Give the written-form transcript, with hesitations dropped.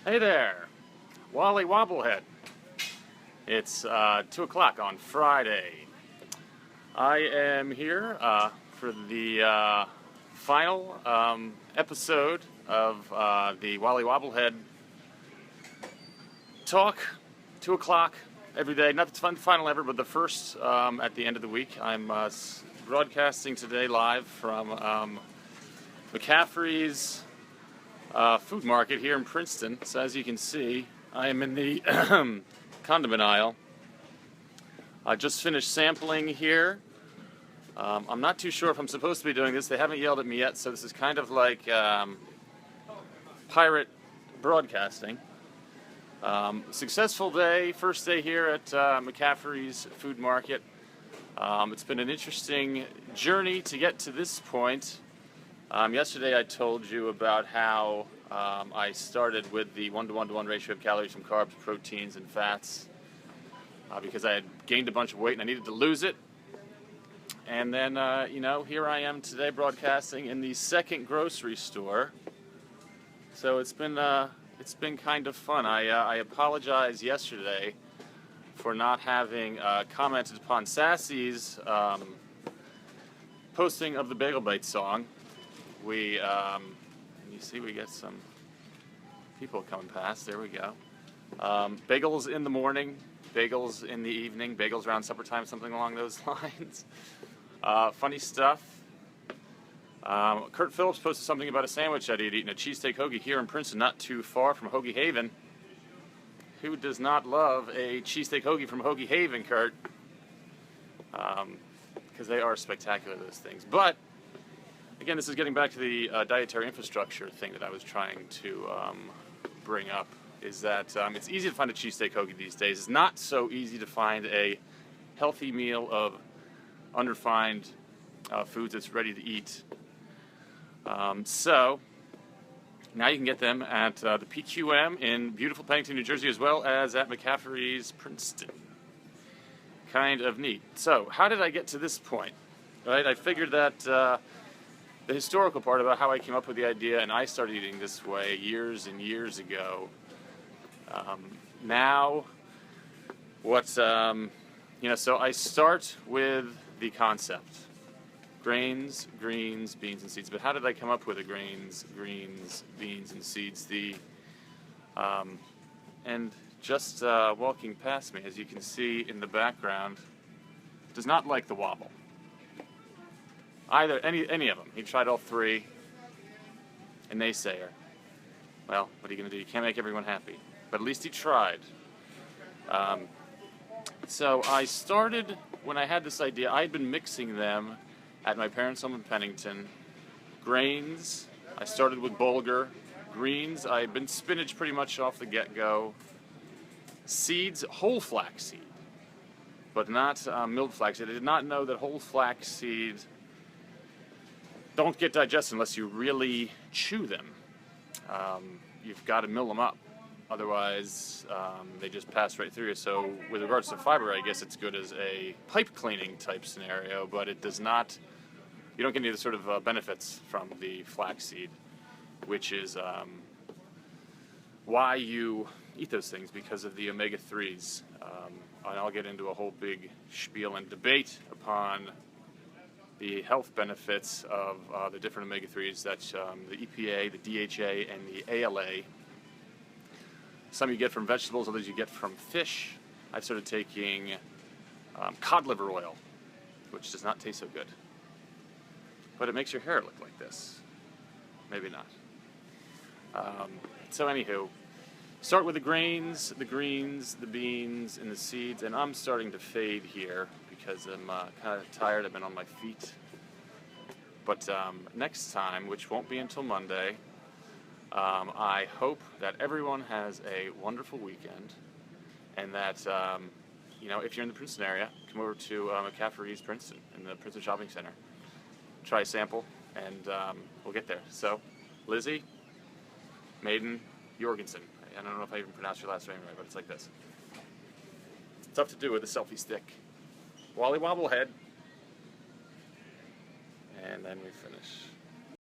Hey there, Wally Wobblehead. It's 2 o'clock on Friday. I am here for the final episode of the Wally Wobblehead talk. 2 o'clock every day. Not the final ever, but the first at the end of the week. I'm broadcasting today live from McCaffrey's food market here in Princeton. So as you can see, I am in the condiment aisle. I just finished sampling here. I'm not too sure if I'm supposed to be doing this. They haven't yelled at me yet, so this is kind of like pirate broadcasting. Successful day, first day here at McCaffrey's food market. It's been an interesting journey to get to this point. Yesterday I told you about how I started with the 1-to-1-to-1 ratio of calories from carbs, proteins, and fats because I had gained a bunch of weight and I needed to lose it. And then, here I am today broadcasting in the second grocery store. So it's been kind of fun. I apologize yesterday for not having commented upon Sassy's posting of the Bagel Bite song. And you see we get some people coming past. There we go. Bagels in the morning, bagels in the evening, bagels around supper time, something along those lines. Funny stuff. Kurt Phillips posted something about a sandwich that he'd eaten, a cheesesteak hoagie here in Princeton, not too far from Hoagie Haven. Who does not love a cheesesteak hoagie from Hoagie Haven, Kurt? Because they are spectacular, those things. But again, this is getting back to the dietary infrastructure thing that I was trying to bring up, is that it's easy to find a cheesesteak hoagie these days. It's not so easy to find a healthy meal of unrefined foods that's ready to eat. So now you can get them at the PQM in beautiful Pennington, New Jersey, as well as at McCaffrey's Princeton. Kind of neat. So how did I get to this point? Right, I figured that the historical part about how I came up with the idea and I started eating this way years and years ago. Now, so I start with the concept. Grains, greens, beans, and seeds. But how did I come up with the grains, greens, beans, and seeds? And just walking past me, as you can see in the background, does not like the wobble. Either, any of them. He tried all three. A naysayer. Well, what are you going to do? You can't make everyone happy. But at least he tried. So I started, when I had this idea, I had been mixing them at my parents' home in Pennington. Grains, I started with bulgur. Greens, I had been spinach pretty much off the get-go. Seeds, whole flaxseed, but not milled flaxseed. I did not know that whole flaxseed don't get digested unless you really chew them. You've got to mill them up. Otherwise, they just pass right through you. So with regards to fiber, I guess it's good as a pipe cleaning type scenario, but it does not, you don't get any of the sort of benefits from the flaxseed, which is why you eat those things, because of the omega-3s. And I'll get into a whole big spiel and debate upon the health benefits of the different omega-3s that the EPA, the DHA, and the ALA. Some you get from vegetables, others you get from fish. I've started taking cod liver oil, which does not taste so good. But it makes your hair look like this. Maybe not. So anywho, start with the grains, the greens, the beans, and the seeds. And I'm starting to fade here because I'm kind of tired. I've been on my feet. But next time, which won't be until Monday, I hope that everyone has a wonderful weekend, and that, if you're in the Princeton area, come over to McCaffrey's Princeton in the Princeton Shopping Center. Try a sample, and we'll get there. So, Lizzie, Maiden, Jorgensen. I don't know if I even pronounced your last name right, but it's like this. It's tough to do with a selfie stick. Wally Wobblehead. And then we finish.